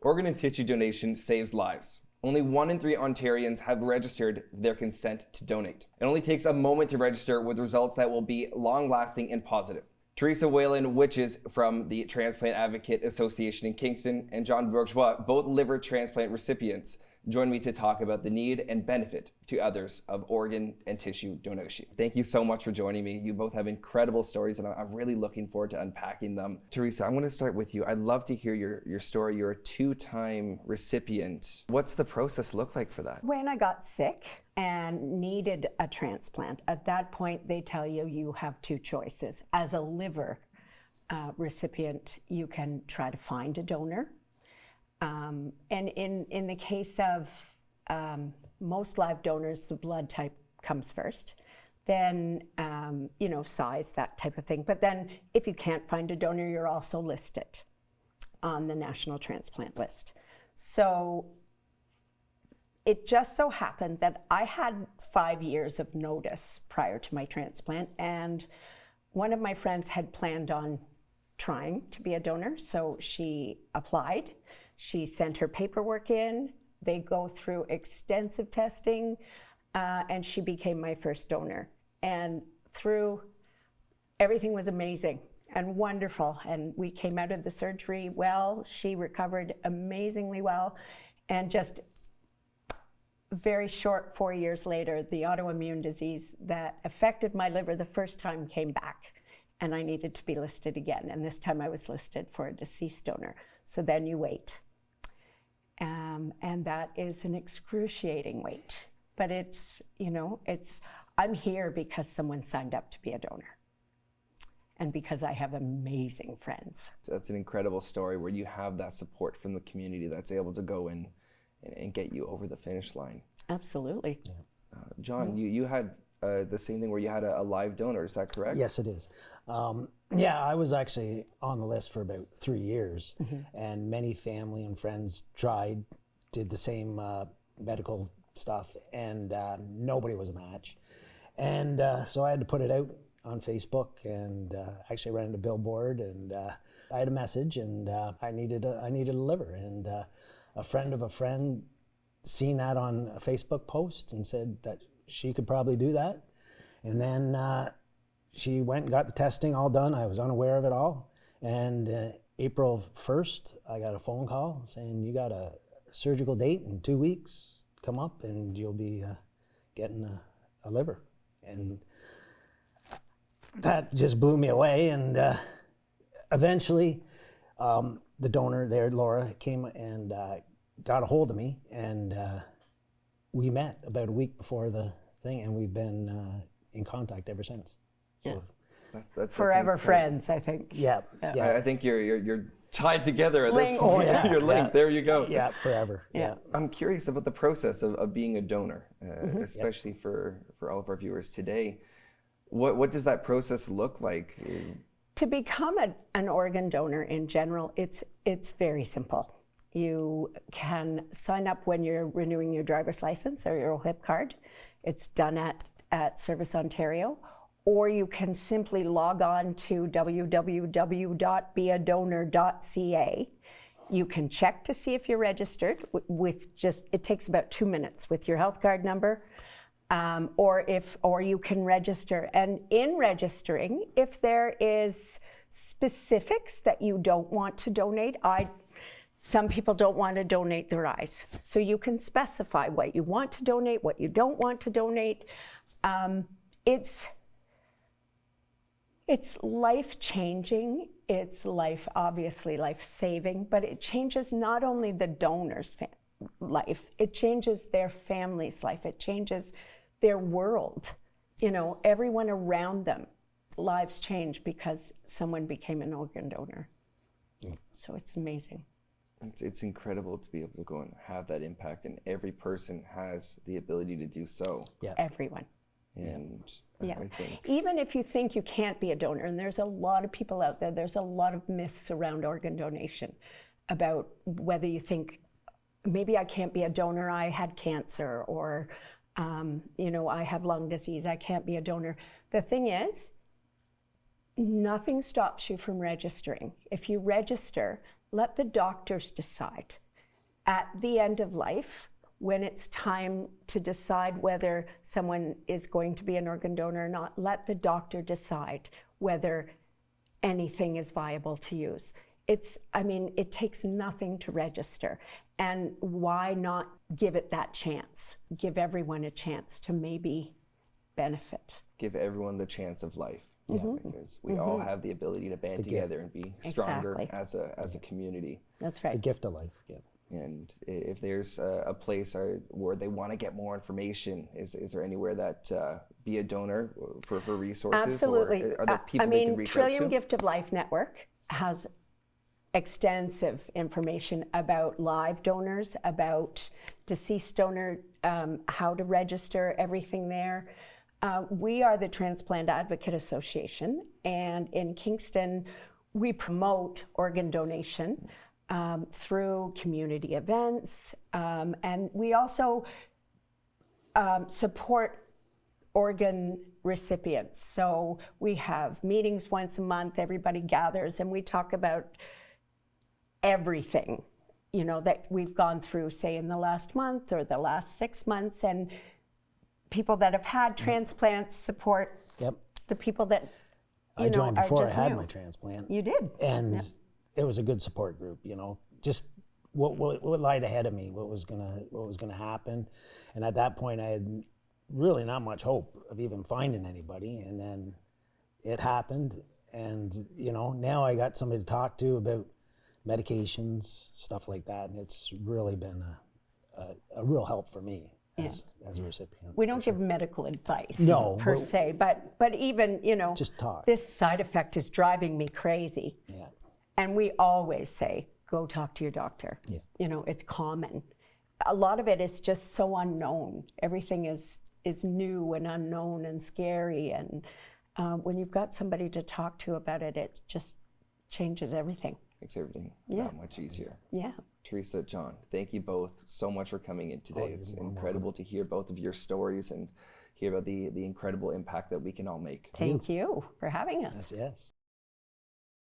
Organ and tissue donation saves lives. Only 1 in 3 Ontarians have registered their consent to donate. It only takes a moment to register with results that will be long-lasting and positive. Teresa Whalen Witches from the Transplant Advocate Association in Kingston and John Bourgeois, both liver transplant recipients, join me to talk about the need and benefit to others of organ and tissue donation. Thank you so much for joining me. You both have incredible stories, and I'm really looking forward to unpacking them. Teresa, I'm going to start with you. I'd love to hear your story. You're a 2-time recipient. What's the process look like for that? When I got sick and needed a transplant, at that point they tell you you have 2 choices. As a liver recipient, you can try to find a donor. And in the case of most live donors, the blood type comes first, then, size, that type of thing. But then if you can't find a donor, you're also listed on the National Transplant List. So it just so happened that I had 5 years of notice prior to my transplant, and one of my friends had planned on trying to be a donor, so she applied. She sent her paperwork in. They go through extensive testing, and she became my first donor. And everything was amazing and wonderful. And we came out of the surgery well. She recovered amazingly well. And just very short, 4 years later, the autoimmune disease that affected my liver the first time came back. And I needed to be listed again. And this time I was listed for a deceased donor. So then you wait. And that is an excruciating wait. But I'm here because someone signed up to be a donor. And because I have amazing friends. That's an incredible story where you have that support from the community that's able to go in and get you over the finish line. Absolutely. Yeah. John, you had the same thing where you had a live donor, is that correct? Yes, it is. I was actually on the list for about 3 years, and many family and friends did the same medical stuff, and nobody was a match. And so I had to put it out on Facebook, and actually ran a billboard, and I had a message, and I needed a liver, and a friend of a friend seen that on a Facebook post and said that she could probably do that. And then she went and got the testing all done. I was unaware of it all. And April 1st, I got a phone call saying, you got a surgical date in 2 weeks. Come up and you'll be getting a liver. And that just blew me away. And eventually, the donor there, Laura, came and got a hold of me. And we met about a week before the thing, and we've been in contact ever since. So, That's forever friends, I think. Yeah. I think you're tied together at Linked. this point. Oh, yeah, You're linked. yeah. There you go. Yeah, forever. Yeah. I'm curious about the process of being a donor, especially for all of our viewers today. What does that process look like? To become an organ donor in general, it's very simple. You can sign up when you're renewing your driver's license or your OHIP card. It's done at Service Ontario. Or you can simply log on to www.beadonor.ca. You can check to see if you're registered it takes about 2 minutes with your health card number, or you can register. And in registering, if there is specifics that you don't want to donate, some people don't want to donate their eyes. So you can specify what you want to donate, what you don't want to donate. It's life-changing, it's obviously life-saving, but it changes not only the donor's life, it changes their family's life, it changes their world. Everyone around them, lives change because someone became an organ donor. Yeah. So it's amazing. It's incredible to be able to go and have that impact, and every person has the ability to do so. Yeah. Everyone. And yeah. I think even if you think you can't be a donor, and there's a lot of people out there, there's a lot of myths around organ donation about whether you think, maybe I can't be a donor, I had cancer, or I have lung disease, I can't be a donor. The thing is, nothing stops you from registering. If you register, let the doctors decide. at the end of life, when it's time to decide whether someone is going to be an organ donor or not, let the doctor decide whether anything is viable to use. It takes nothing to register. And why not give it that chance? Give everyone a chance to maybe benefit. Give everyone the chance of life. Yeah, because we all have the ability to band together and be stronger Exactly. as a community. That's The right. gift of life. Yeah. And if there's a place where they want to get more information, is there anywhere that be a donor for resources? Absolutely. Or are there people they can reach out Trillium to? Gift of Life Network has extensive information about live donors, about deceased donor, how to register, everything there. We are the Transplant Advocate Association, and in Kingston, we promote organ donation through community events, and we also support organ recipients. So we have meetings once a month, everybody gathers, and we talk about everything, that we've gone through, say, in the last month or the last 6 months, and people that have had transplants support Yep. the people that, I joined are before I just had new. my transplant. You did. And it was a good support group, just what lied ahead of me, what was gonna happen. And at that point I had really not much hope of even finding anybody. And then it happened, and now I got somebody to talk to about medications, stuff like that, and it's really been a real help for me as a recipient. We don't give medical advice No, per but- se, but even, Just talk. this side effect is driving me crazy. Yeah. And we always say, go talk to your doctor. Yeah. It's common. A lot of it is just so unknown. Everything is new and unknown and scary. And when you've got somebody to talk to about it, it just changes everything. Makes everything Yeah. that much easier. Yeah. Teresa, John, thank you both so much for coming in today. It's incredible to hear both of your stories and hear about the incredible impact that we can all make. Thank you for having us. Yes.